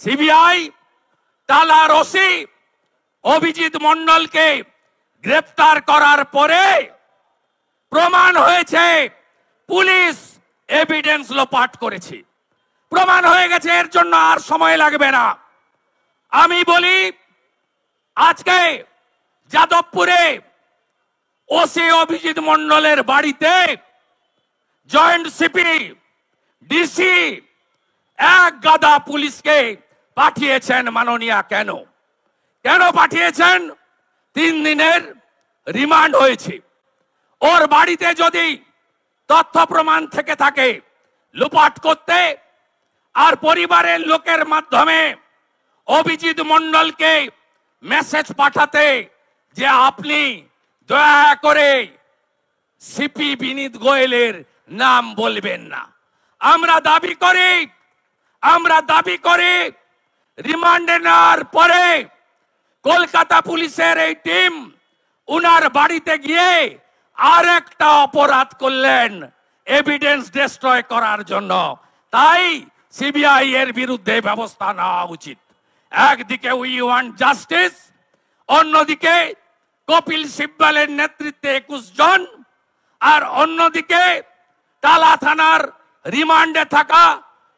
CBI টালার OC Abhijit মণ্ডলকে গ্রেফতার করার পরে প্রমাণ হয়েছে পুলিশ এভিডেন্স লোপাট করেছে, প্রমাণ হয়ে গেছে। এর জন্য আর সময় লাগবে না। আমি বলি, আজকে যাদবপুরে ওসি অভিজিৎ মণ্ডলের বাড়িতে জয়েন্ট সিপি ডিসি এক গাদা পুলিশকে পাঠিয়েছেন মাননীয়া। কেন কেন পাঠিয়েছেন? 3 দিনের রিমান্ড হয়েছে। ওর বাড়িতে যদি তথ্য প্রমাণ থেকে থাকে লুপাট করতে, আর পরিবারের লোকের মাধ্যমে অভিজিৎ মণ্ডলকে মেসেজ পাঠাতে যে আপনি দয়া করে সিপি বিনীত গোয়েলের নাম বলবেন না। আমরা দাবি করি রিমান্ডে নেওয়ার পরে কলকাতা পুলিশের এই টিম উনার বাড়িতে গিয়ে আরেকটা অপরাধ করলেন, এভিডেন্স ডিস্ট্রয় করার জন্য। তাই সিবিআই এর বিরুদ্ধে ব্যবস্থা নেওয়া উচিত। একদিকে উই ওয়ান্ট জাস্টিস, অন্যদিকে কপিল সিব্বলের নেতৃত্বে 21 জন, আর অন্যদিকে টালা থানার রিমান্ডে থাকা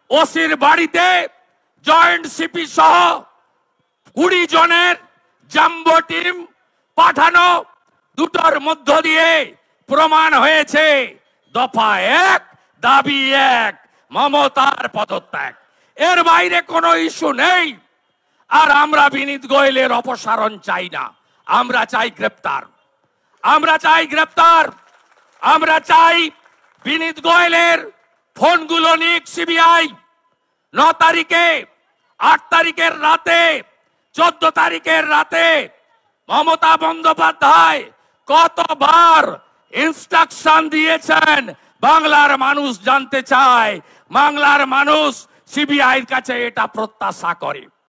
ওসির বাড়িতে জয়েন্ট সিপি সহ 20 জনের জাম্বো টিম পাঠানো। দুটোর মধ্য দিয়ে প্রমাণ হয়েছে দফা 1 দাবি 1 মমতার পদত্যাগ। এর বাইরে কোনো ইস্যু নেই। আর আমরা বিনীত গোয়েলের অপসারণ চাই না, আমরা চাই গ্রেপ্তার। আমরা চাই বিনীত গোয়েলের ফোনগুলো নিক সিবিআই। 9 তারিখে, 8 তারিখের রাতে, 14 তারিখের রাতে মমতা বন্দ্যোপাধ্যায় কতবার ইনস্ট্রাকশন দিয়েছেন বাংলার মানুষ জানতে চায়। বাংলার মানুষ সিবিআইয়ের কাছে এটা প্রত্যাশা করে।